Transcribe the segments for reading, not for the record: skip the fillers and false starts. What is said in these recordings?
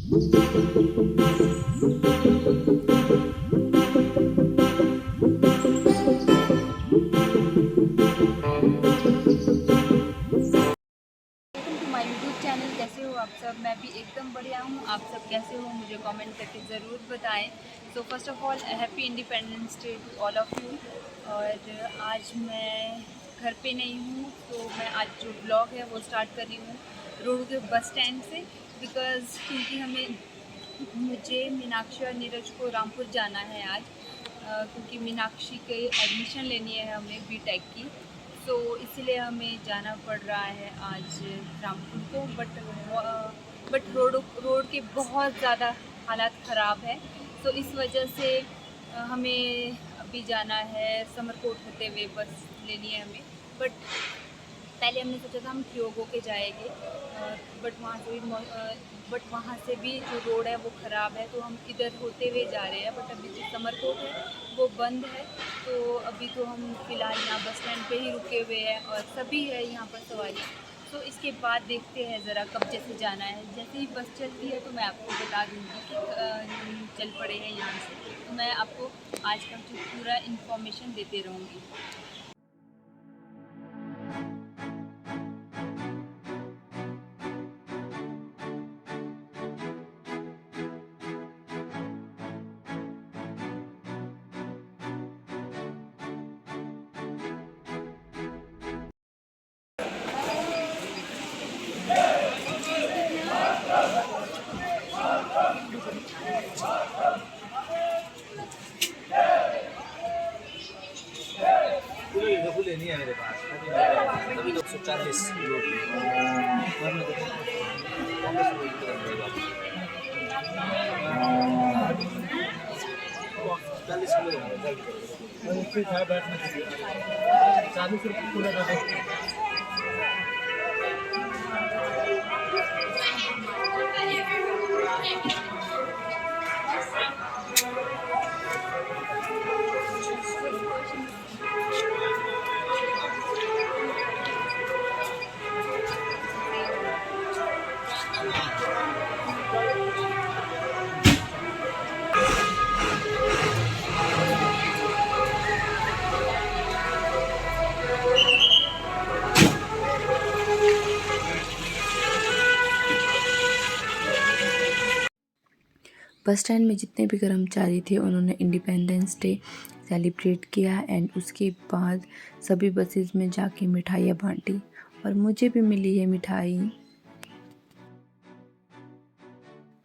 My YouTube channel. कैसे हो आप सब? मैं भी एकदम बढ़िया हूँ। आप सब कैसे हो मुझे कमेंट करके ज़रूर बताएं। So first of all happy independence day to all of you. और आज मैं घर पे नहीं हूँ, तो मैं आज जो ब्लॉग है वो स्टार्ट कर रही हूँ रोड के बस स्टैंड से। बिकॉज़ क्योंकि मुझे मीनाक्षी और नीरज को रामपुर जाना है आज, क्योंकि मीनाक्षी के एडमिशन लेनी है हमें बीटेक की। तो इसीलिए हमें जाना पड़ रहा है आज रामपुर को। बट रोड के बहुत ज़्यादा हालात ख़राब है, तो इस वजह से हमें अभी जाना है समरकोट होते हुए, बस लेनी है हमें। बट पहले हमने सोचा था हम ठियोग होके जाएंगे, बट वहाँ से भी जो रोड है वो ख़राब है, तो हम इधर होते हुए जा रहे हैं। बट अभी जो समरकोट है वो बंद है, तो अभी तो हम फ़िलहाल यहाँ बस स्टैंड पे ही रुके हुए हैं और सभी है यहाँ पर सवारी। तो इसके बाद देखते हैं ज़रा कब जैसे जाना है। जैसे ही बस चलती है तो मैं आपको बता दूँगी कि चल पड़े हैं यहाँ से। तो मैं आपको आज का जो पूरा इन्फॉर्मेशन देते रहूँगी। लेनी है मेरे पास अभी 240 ₹40 बस स्टैंड में जितने भी कर्मचारी थे उन्होंने इंडिपेंडेंस डे सेलिब्रेट किया एंड उसके बाद सभी बसेस में जाके मिठाइयाँ बांटी और मुझे भी मिली है मिठाई।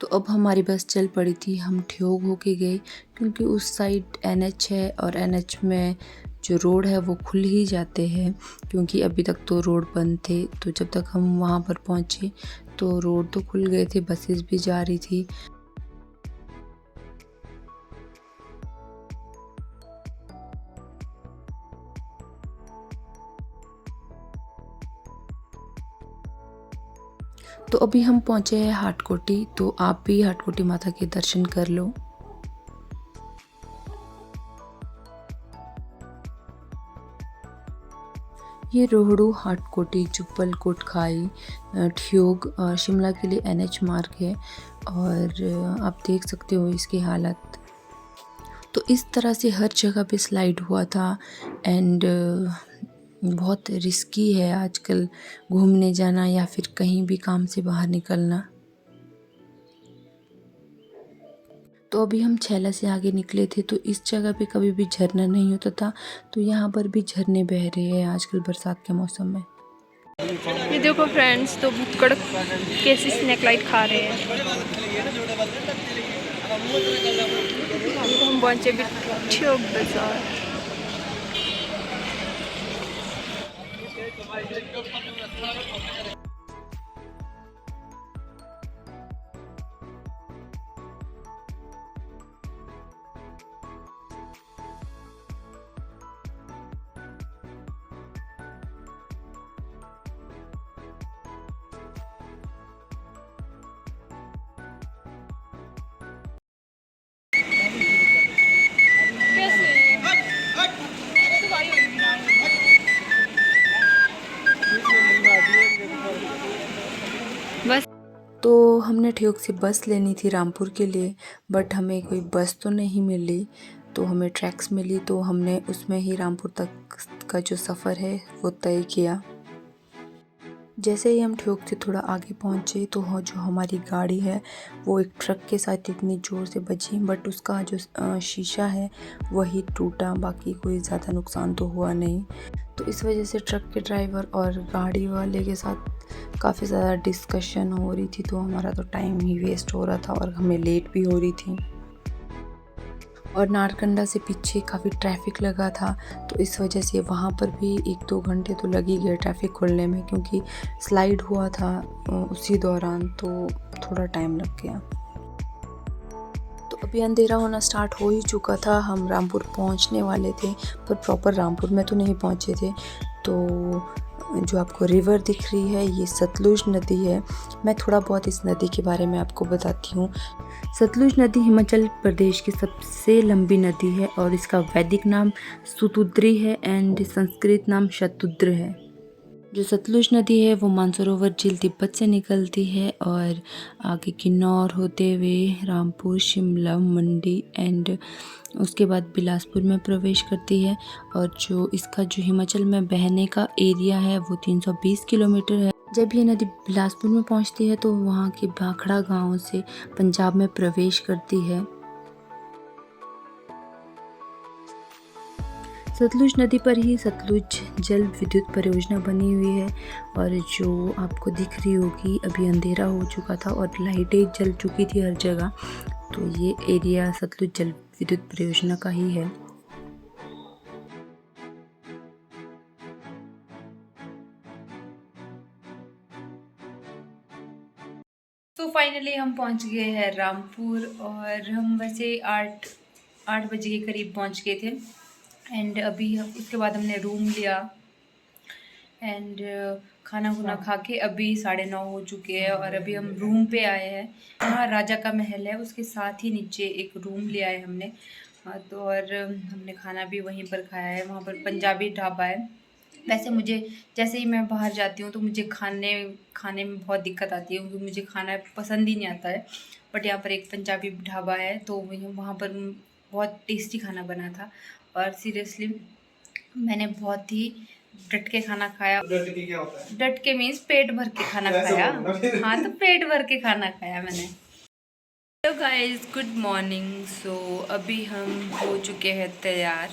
तो अब हमारी बस चल पड़ी थी, हम ठियोग होके गए क्योंकि उस साइड NH है और NH में जो रोड है वो खुल ही जाते हैं, क्योंकि अभी तक तो रोड बंद थे। तो जब तक हम वहाँ पर पहुँचे तो रोड तो खुल गए थे, बसेस भी जा रही थी। तो अभी हम पहुँचे हैं हाटकोटी, तो आप भी हाटकोटी माता के दर्शन कर लो। ये रोहड़ू, हाटकोटी, जुब्बल, कोटखाई, ठियोग शिमला के लिए NH मार्ग है और आप देख सकते हो इसकी हालत। तो इस तरह से हर जगह पे स्लाइड हुआ था एंड बहुत रिस्की है आजकल घूमने जाना या फिर कहीं भी काम से बाहर निकलना। तो अभी हम छैला से आगे निकले थे, तो इस जगह पे कभी भी झरना नहीं होता था, तो यहाँ पर भी झरने बह रहे हैं आजकल बरसात के मौसम में। ये देखो फ्रेंड्स, तो भुक्कड़ कैसी स्नैक लाइट खा रहे हैं। हम पहुंचे भी ठियोग बाजार। तो हमने ठियोग से बस लेनी थी रामपुर के लिए, बट हमें कोई बस तो नहीं मिली, तो हमें ट्रैक्स मिली, तो हमने उसमें ही रामपुर तक का जो सफ़र है वो तय किया। जैसे ही हम ठियोग से थोड़ा आगे पहुँचे तो जो हमारी गाड़ी है वो एक ट्रक के साथ इतनी ज़ोर से बची, बट उसका जो शीशा है वही टूटा, बाकी कोई ज़्यादा नुकसान तो हुआ नहीं। तो इस वजह से ट्रक के ड्राइवर और गाड़ी वाले के साथ काफ़ी ज़्यादा डिस्कशन हो रही थी, तो हमारा तो टाइम ही वेस्ट हो रहा था और हमें लेट भी हो रही थी। और नारकंडा से पीछे काफ़ी ट्रैफिक लगा था, तो इस वजह से वहाँ पर भी 1-2 घंटे तो लग ही गए ट्रैफिक खुलने में, क्योंकि स्लाइड हुआ था उसी दौरान, तो थोड़ा टाइम लग गया। तो अभी अंधेरा होना स्टार्ट हो ही चुका था, हम रामपुर पहुँचने वाले थे, पर प्रॉपर रामपुर में तो नहीं पहुँचे थे। तो जो आपको रिवर दिख रही है ये सतलुज नदी है। मैं थोड़ा बहुत इस नदी के बारे में आपको बताती हूँ। सतलुज नदी हिमाचल प्रदेश की सबसे लंबी नदी है और इसका वैदिक नाम सुतुद्री है एंड संस्कृत नाम शतुद्र है। जो सतलुज नदी है वो मानसरोवर झील तिब्बत से निकलती है और आगे किन्नौर होते हुए रामपुर, शिमला, मंडी एंड उसके बाद बिलासपुर में प्रवेश करती है। और जो इसका जो हिमाचल में बहने का एरिया है वो 320 किलोमीटर है। जब ये नदी बिलासपुर में पहुंचती है तो वहाँ के भाखड़ा गांव से पंजाब में प्रवेश करती है। सतलुज नदी पर ही सतलुज जल विद्युत परियोजना बनी हुई है और जो आपको दिख रही होगी, अभी अंधेरा हो चुका था और लाइटें जल चुकी थी हर जगह, तो ये एरिया सतलुज जल विद्युत परियोजना का ही है। तो फाइनली हम पहुंच गए हैं रामपुर और हम वैसे 8 बजे के करीब पहुंच गए थे। एंड अभी उसके बाद हमने रूम लिया एंड खाना खुना खा के अभी 9:30 हो चुके हैं और अभी हम रूम पे आए हैं। वहाँ राजा का महल है, उसके साथ ही नीचे एक रूम लिया है हमने। तो और हमने खाना भी वहीं पर खाया है, वहाँ पर पंजाबी ढाबा है। वैसे मुझे जैसे ही मैं बाहर जाती हूँ तो मुझे खाने में बहुत दिक्कत आती है, क्योंकि मुझे खाना पसंद ही नहीं आता है। बट यहाँ पर एक पंजाबी ढाबा है तो वहाँ पर बहुत टेस्टी खाना बना था और सीरियसली मैंने बहुत ही डट के खाना खाया। डट के क्या होता है? डट के मीन्स पेट भर के खाना खाया। हाँ, तो पेट भर के खाना खाया मैंने। Hello guys, good morning. So अभी हम हो चुके हैं तैयार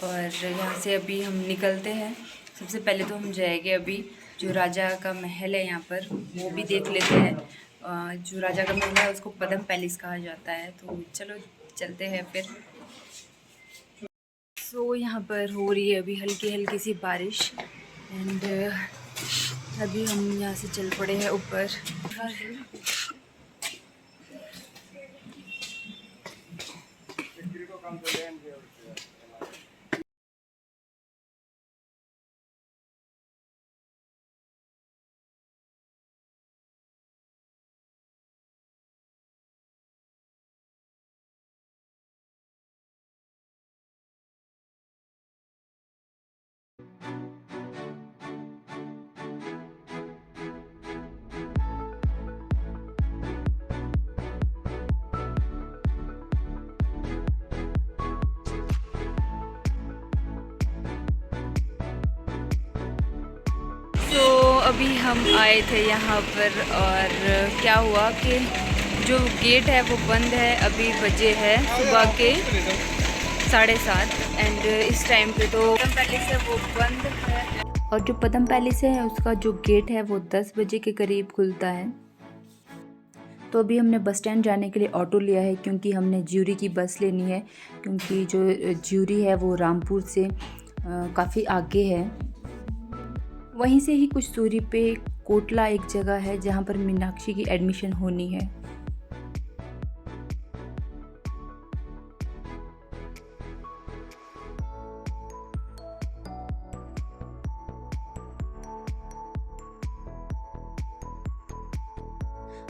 और यहाँ से अभी हम निकलते हैं। सबसे पहले तो हम जाएंगे अभी जो राजा का महल है यहाँ पर, वो भी देख लेते हैं। जो राजा का महल है उसको पद्म पैलेस कहा जाता है, तो चलो चलते हैं फिर। सो यहाँ पर हो रही है अभी हल्की हल्की सी बारिश एंड अभी हम यहाँ से चल पड़े हैं ऊपर। तो अभी हम आए थे यहाँ पर और क्या हुआ कि जो गेट है वो बंद है। अभी बजे है सुबह के 7:30 एंड इस टाइम पे तो पद्म पैलेस है वो बंद है। और जो पद्म पैलेस है उसका जो गेट है वो 10 बजे के करीब खुलता है। तो अभी हमने बस स्टैंड जाने के लिए ऑटो लिया है, क्योंकि हमने ज्यूरी की बस लेनी है, क्योंकि जो ज्यूरी है वो रामपुर से काफ़ी आगे है। वहीं से ही कुछ दूरी पे कोटला एक जगह है जहाँ पर मीनाक्षी की एडमिशन होनी है।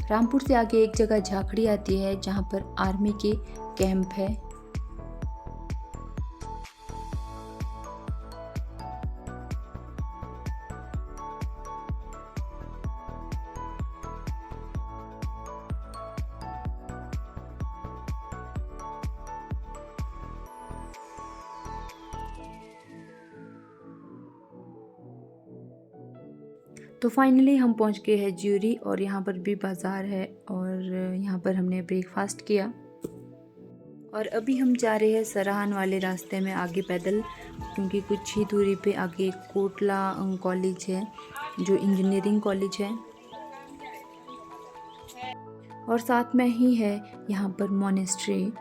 रामपुर से आगे एक जगह झाखड़ी आती है जहाँ पर आर्मी के कैंप है। तो फाइनली हम पहुंच गए हैं ज्यूरी और यहाँ पर भी बाज़ार है और यहाँ पर हमने ब्रेकफास्ट किया और अभी हम जा रहे हैं सराहन वाले रास्ते में आगे पैदल, क्योंकि कुछ ही दूरी पे आगे एक कोटला कॉलेज है जो इंजीनियरिंग कॉलेज है और साथ में ही है यहाँ पर मोनेस्ट्री।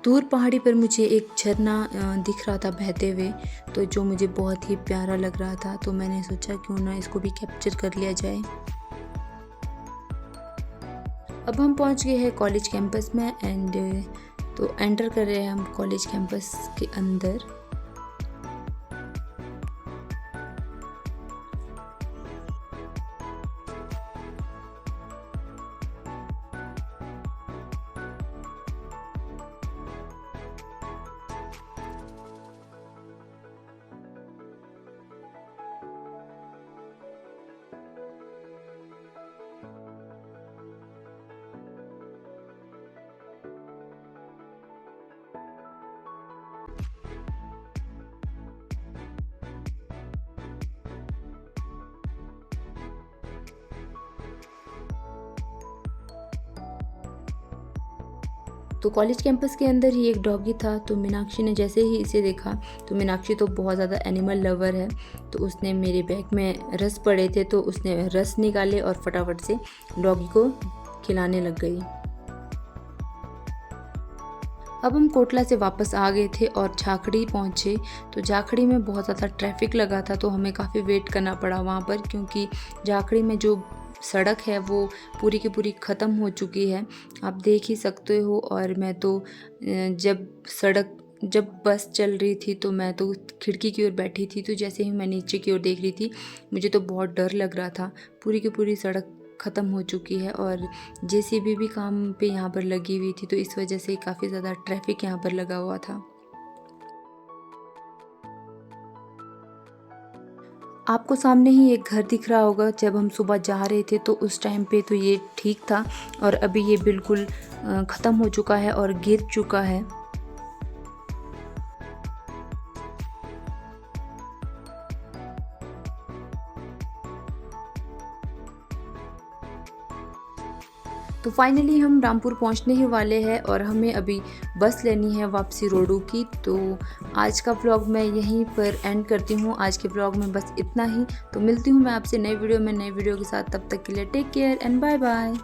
दूर पहाड़ी पर मुझे एक झरना दिख रहा था बहते हुए, तो जो मुझे बहुत ही प्यारा लग रहा था, तो मैंने सोचा क्यों ना इसको भी कैप्चर कर लिया जाए। अब हम पहुंच गए हैं कॉलेज कैंपस में एंड तो एंटर कर रहे हैं हम कॉलेज कैंपस के अंदर। तो कॉलेज कैंपस के अंदर ही एक डॉगी था, तो मीनाक्षी ने जैसे ही इसे देखा, तो मीनाक्षी तो बहुत ज़्यादा एनिमल लवर है, तो उसने मेरे बैग में रस पड़े थे तो उसने रस निकाले और फटाफट से डॉगी को खिलाने लग गई। अब हम कोटला से वापस आ गए थे और झाखड़ी पहुँचे, तो झाखड़ी में बहुत ज़्यादा ट्रैफिक लगा था, तो हमें काफ़ी वेट करना पड़ा वहाँ पर, क्योंकि झाखड़ी में जो सड़क है वो पूरी की पूरी ख़त्म हो चुकी है, आप देख ही सकते हो। और मैं तो जब बस चल रही थी तो मैं तो खिड़की की ओर बैठी थी, तो जैसे ही मैं नीचे की ओर देख रही थी मुझे तो बहुत डर लग रहा था। पूरी की पूरी सड़क ख़त्म हो चुकी है और जेसीबी भी काम पे यहाँ पर लगी हुई थी, तो इस वजह से काफ़ी ज़्यादा ट्रैफिक यहाँ पर लगा हुआ था। आपको सामने ही एक घर दिख रहा होगा, जब हम सुबह जा रहे थे तो उस टाइम पे तो ये ठीक था और अभी ये बिल्कुल ख़त्म हो चुका है और गिर चुका है। तो फाइनली हम रामपुर पहुंचने ही वाले हैं और हमें अभी बस लेनी है वापसी रोडू की। तो आज का व्लॉग मैं यहीं पर एंड करती हूं। आज के व्लॉग में बस इतना ही। तो मिलती हूं मैं आपसे नए वीडियो के साथ। तब तक के लिए take care and bye bye.